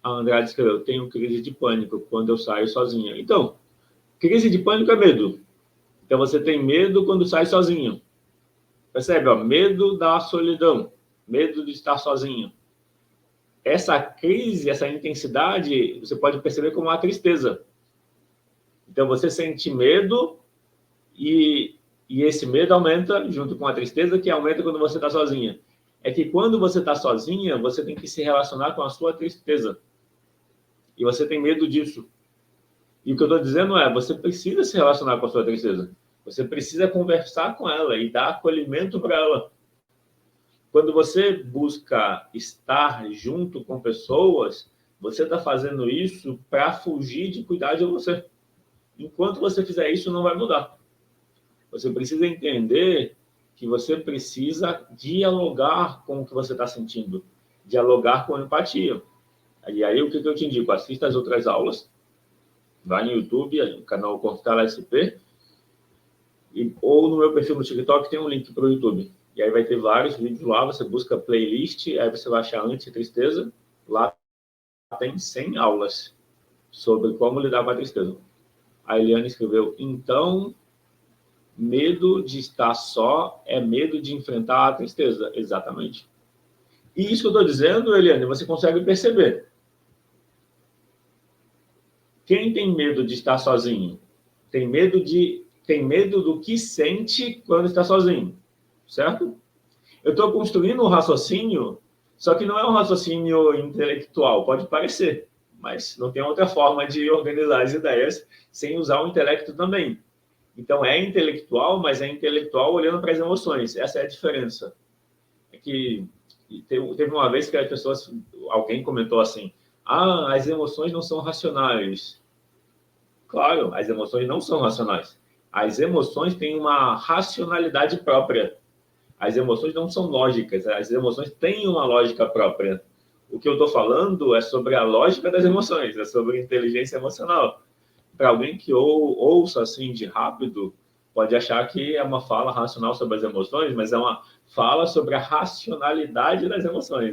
A Andrade escreveu, tenho crise de pânico quando eu saio sozinha. Então, crise de pânico é medo. Então, você tem medo quando sai sozinho. Percebe? Ó, medo da solidão. Medo de estar sozinho. Essa crise, essa intensidade, você pode perceber como uma tristeza. Então, você sente medo e esse medo aumenta junto com a tristeza, que aumenta quando você está sozinha. É que quando você está sozinha, você tem que se relacionar com a sua tristeza. E você tem medo disso. E o que eu estou dizendo é, você precisa se relacionar com a sua tristeza. Você precisa conversar com ela e dar acolhimento para ela. Quando você busca estar junto com pessoas, você está fazendo isso para fugir de cuidar de você. Enquanto você fizer isso, não vai mudar. Você precisa entender que você precisa dialogar com o que você está sentindo. Dialogar com empatia. E aí, o que eu te indico? Assista as outras aulas. Vai no YouTube, no canal Constela SP. Ou no meu perfil no TikTok tem um link para o YouTube. E aí vai ter vários vídeos lá. Você busca playlist, aí você vai achar Anti-Tristeza. Lá tem 100 aulas sobre como lidar com a tristeza. A Eliane escreveu, então... medo de estar só é medo de enfrentar a tristeza. Exatamente. E isso que eu estou dizendo, Eliane, você consegue perceber. Quem tem medo de estar sozinho? Tem medo do que sente quando está sozinho. Certo? Eu estou construindo um raciocínio, só que não é um raciocínio intelectual. Pode parecer, mas não tem outra forma de organizar as ideias sem usar o intelecto também. Então, é intelectual, mas é intelectual olhando para as emoções. Essa é a diferença. É que teve uma vez que as pessoas, alguém comentou assim, as emoções não são racionais. Claro, as emoções não são racionais. As emoções têm uma racionalidade própria. As emoções não são lógicas, as emoções têm uma lógica própria. O que eu estou falando é sobre a lógica das emoções, é sobre inteligência emocional. Para alguém que ouça assim de rápido, pode achar que é uma fala racional sobre as emoções, mas é uma fala sobre a racionalidade das emoções,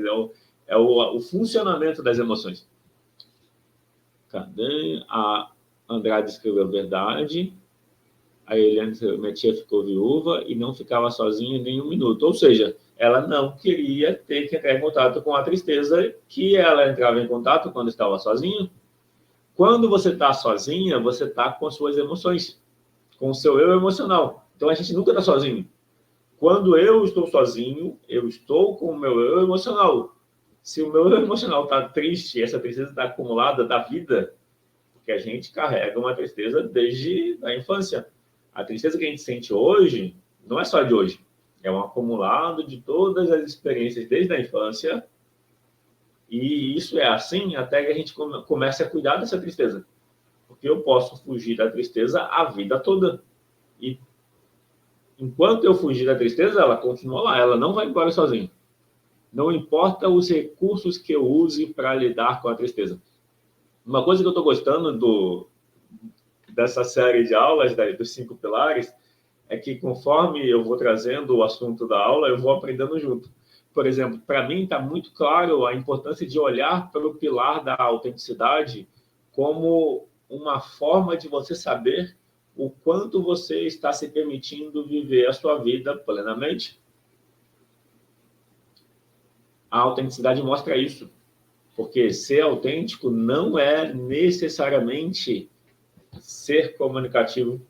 é o funcionamento das emoções. Cadê? A Andrade escreveu verdade. A Eliane escreveu, minha tia ficou viúva e não ficava sozinha nem um minuto. Ou seja, ela não queria ter que entrar em contato com a tristeza que ela entrava em contato quando estava sozinha. Quando você está sozinha, você está com as suas emoções, com o seu eu emocional. Então, a gente nunca está sozinho. Quando eu estou sozinho, eu estou com o meu eu emocional. Se o meu eu emocional está triste, essa tristeza está acumulada da vida, porque a gente carrega uma tristeza desde a infância. A tristeza que a gente sente hoje não é só de hoje. É um acumulado de todas as experiências desde a infância. E isso é assim até que a gente comece a cuidar dessa tristeza. Porque eu posso fugir da tristeza a vida toda. E enquanto eu fugir da tristeza, ela continua lá, ela não vai embora sozinha. Não importa os recursos que eu use para lidar com a tristeza. Uma coisa que eu estou gostando dessa série de aulas, dos 5 pilares, é que conforme eu vou trazendo o assunto da aula, eu vou aprendendo junto. Por exemplo, para mim está muito claro a importância de olhar para o pilar da autenticidade como uma forma de você saber o quanto você está se permitindo viver a sua vida plenamente. A autenticidade mostra isso, porque ser autêntico não é necessariamente ser comunicativo,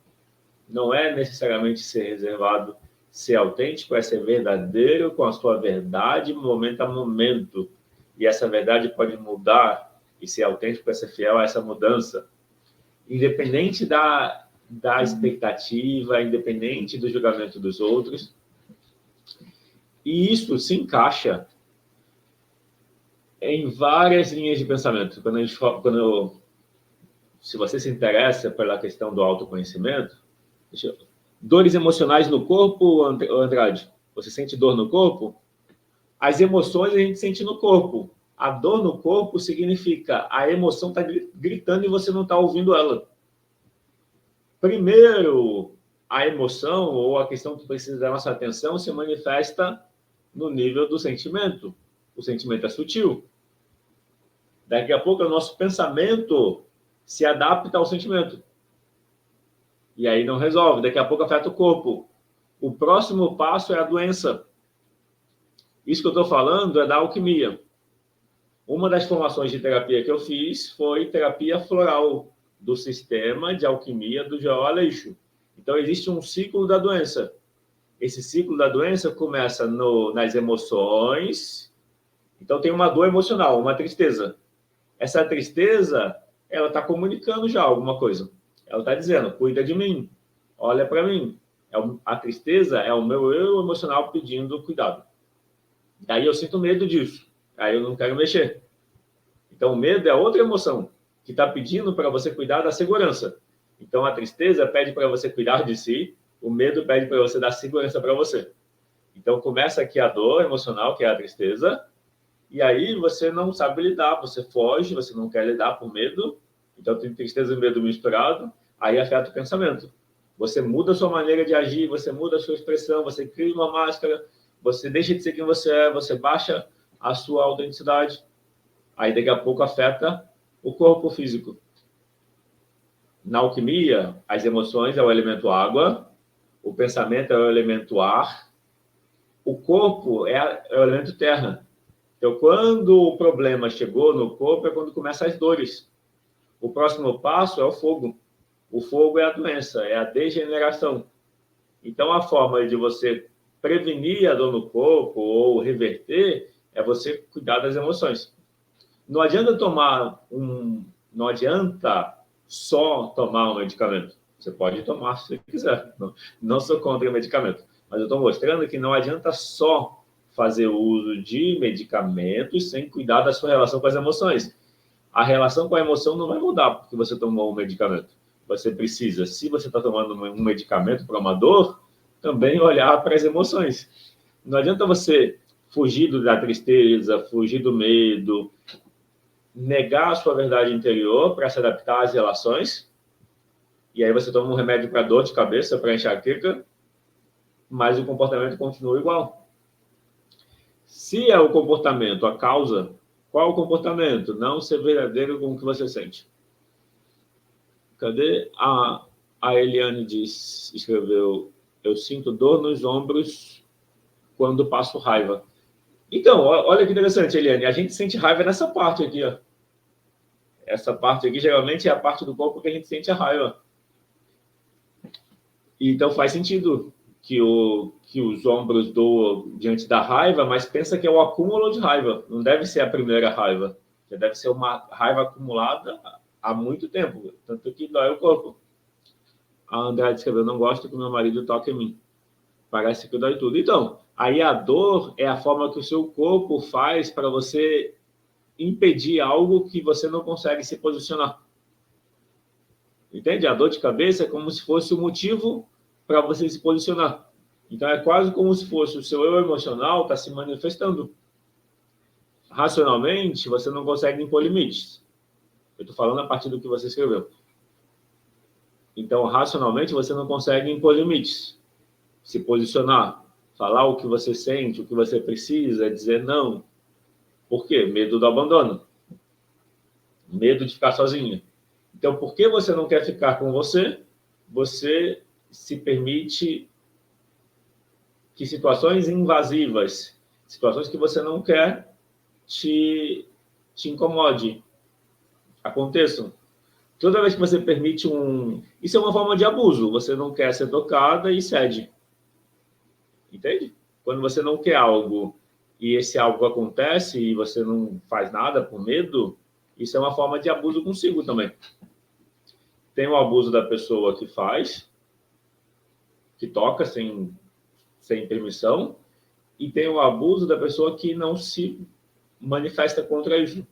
não é necessariamente ser reservado. Ser autêntico é ser verdadeiro com a sua verdade momento a momento. E essa verdade pode mudar, e ser autêntico é ser fiel a essa mudança. Independente da expectativa, independente do julgamento dos outros. E isso se encaixa em várias linhas de pensamento. Se você se interessa pela questão do autoconhecimento, dores emocionais no corpo, Andrade? Você sente dor no corpo? As emoções a gente sente no corpo. A dor no corpo significa a emoção está gritando e você não está ouvindo ela. Primeiro, a emoção ou a questão que precisa da nossa atenção se manifesta no nível do sentimento. O sentimento é sutil. Daqui a pouco o nosso pensamento se adapta ao sentimento. E aí não resolve. Daqui a pouco afeta o corpo. O próximo passo é a doença. Isso que eu estou falando é da alquimia. Uma das formações de terapia que eu fiz foi terapia floral, do sistema de alquimia do João Aleixo. Então, existe um ciclo da doença. Esse ciclo da doença começa nas emoções. Então, tem uma dor emocional, uma tristeza. Essa tristeza, ela está comunicando já alguma coisa. Ela está dizendo, cuida de mim, olha para mim. A tristeza é o meu eu emocional pedindo cuidado. Daí eu sinto medo disso. Aí eu não quero mexer. Então, o medo é outra emoção que está pedindo para você cuidar da segurança. Então, a tristeza pede para você cuidar de si, o medo pede para você dar segurança para você. Então, começa aqui a dor emocional, que é a tristeza, e aí você não sabe lidar, você foge, você não quer lidar com medo, então tem tristeza e medo misturado, aí afeta o pensamento. Você muda a sua maneira de agir, você muda a sua expressão, você cria uma máscara, você deixa de ser quem você é, você baixa a sua autenticidade, aí daqui a pouco afeta o corpo físico. Na alquimia, as emoções é o elemento água, o pensamento é o elemento ar, o corpo é o elemento terra. Então, quando o problema chegou no corpo, é quando começam as dores. O próximo passo é o fogo. O fogo é a doença, é a degeneração. Então, a forma de você prevenir a dor no corpo ou reverter é você cuidar das emoções. Não adianta não adianta só tomar um medicamento. Você pode tomar se você quiser. Não sou contra o medicamento. Mas eu estou mostrando que não adianta só fazer uso de medicamentos sem cuidar da sua relação com as emoções. A relação com a emoção não vai mudar porque você tomou um medicamento. Você precisa, se você está tomando um medicamento para uma dor, também olhar para as emoções. Não adianta você fugir da tristeza, fugir do medo, negar a sua verdade interior para se adaptar às relações, e aí você toma um remédio para dor de cabeça, para enxaqueca, mas o comportamento continua igual. Se é o comportamento a causa, qual o comportamento? Não ser verdadeiro com o que você sente. Cadê? A Eliane escreveu, eu sinto dor nos ombros quando passo raiva. Então, olha que interessante, Eliane, a gente sente raiva nessa parte aqui, ó. Essa parte aqui, geralmente, é a parte do corpo que a gente sente a raiva. Então, faz sentido que os ombros doam diante da raiva, mas pensa que é o acúmulo de raiva. Não deve ser a primeira raiva. Já deve ser uma raiva acumulada há muito tempo. Tanto que dói o corpo. A Andrade escreveu, não gosto que meu marido toque em mim. Parece que dói tudo. Então, aí a dor é a forma que o seu corpo faz para você impedir algo que você não consegue se posicionar. Entende? A dor de cabeça é como se fosse o motivo para você se posicionar. Então, é quase como se fosse o seu eu emocional está se manifestando. Racionalmente, você não consegue impor limites. Eu estou falando a partir do que você escreveu. Então, racionalmente, você não consegue impor limites. Se posicionar, falar o que você sente, o que você precisa, dizer não. Por quê? Medo do abandono. Medo de ficar sozinho. Então, por que você não quer ficar com você? Você se permite que situações invasivas, situações que você não quer, te incomode, aconteçam. Toda vez que você permite Isso é uma forma de abuso. Você não quer ser tocada e cede. Entende? Quando você não quer algo e esse algo acontece e você não faz nada por medo, isso é uma forma de abuso consigo também. Tem o abuso da pessoa que faz, que toca sem permissão, e tem o abuso da pessoa que não se manifesta contra isso.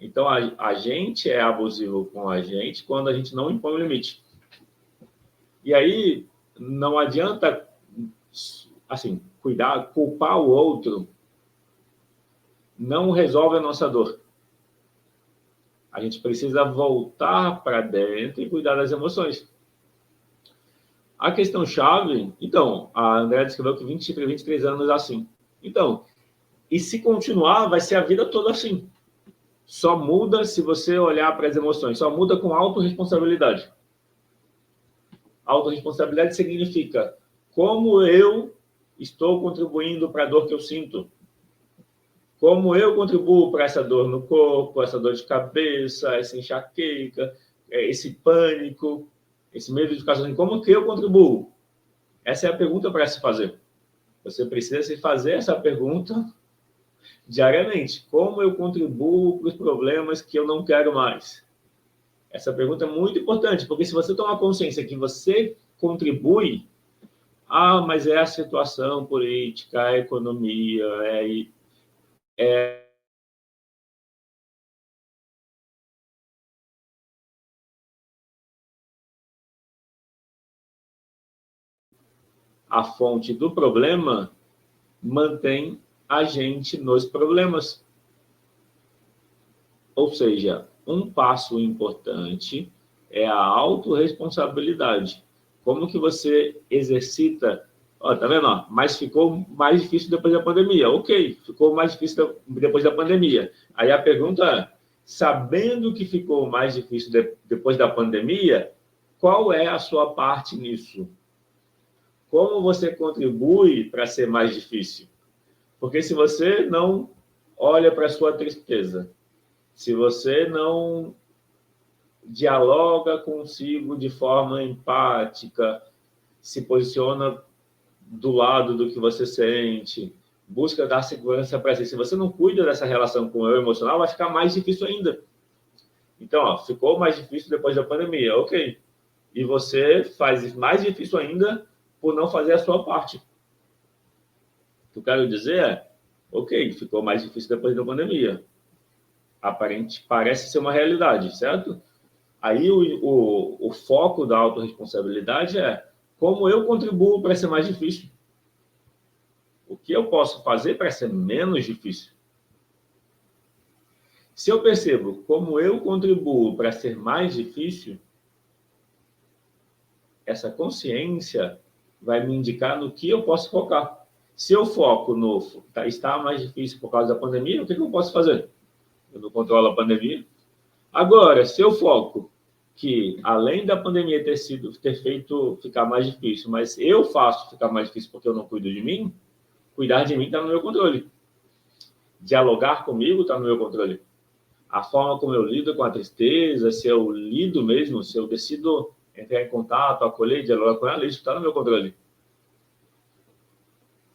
Então, a gente é abusivo com a gente quando a gente não impõe o limite. E aí, não adianta, assim, culpar o outro não resolve a nossa dor. A gente precisa voltar para dentro e cuidar das emoções. A questão chave, então, a Andréa descreveu que 23 anos assim. Então, e se continuar, vai ser a vida toda assim. só muda se você olhar para as emoções, só muda com autorresponsabilidade. Autorresponsabilidade significa como eu estou contribuindo para a dor que eu sinto. Como eu contribuo para essa dor no corpo, essa dor de cabeça, essa enxaqueca, esse pânico, esse medo de ficar sozinho. Como que eu contribuo? Essa é a pergunta para se fazer. Você precisa se fazer essa pergunta diariamente. Como eu contribuo para os problemas que eu não quero mais? Essa pergunta é muito importante, porque se você tomar consciência que você contribui, mas é a situação política, a economia, a fonte do problema, mantém a gente nos problemas. Ou seja, um passo importante é a autorresponsabilidade. Como que você exercita... Tá vendo? Mas ficou mais difícil depois da pandemia. Ok, ficou mais difícil depois da pandemia. Aí a pergunta é, sabendo que ficou mais difícil depois da pandemia, qual é a sua parte nisso? Como você contribui para ser mais difícil? Porque se você não olha para a sua tristeza, se você não dialoga consigo de forma empática, se posiciona do lado do que você sente, busca dar segurança para si. Se você não cuida dessa relação com o eu emocional, vai ficar mais difícil ainda. Então, ficou mais difícil depois da pandemia, ok. E você faz mais difícil ainda por não fazer a sua parte. O que eu quero dizer é, ok, ficou mais difícil depois da pandemia. Parece ser uma realidade, certo? Aí o foco da autorresponsabilidade é como eu contribuo para ser mais difícil. O que eu posso fazer para ser menos difícil? Se eu percebo como eu contribuo para ser mais difícil, essa consciência vai me indicar no que eu posso focar. Se eu foco no está mais difícil por causa da pandemia, o que eu posso fazer? Eu não controlo a pandemia. Agora, se eu foco que, além da pandemia ter feito ficar mais difícil, mas eu faço ficar mais difícil porque eu não cuido de mim, cuidar de mim está no meu controle. Dialogar comigo está no meu controle. A forma como eu lido com a tristeza, se eu lido mesmo, se eu decido entrar em contato, acolher, dialogar com ela, isso está no meu controle.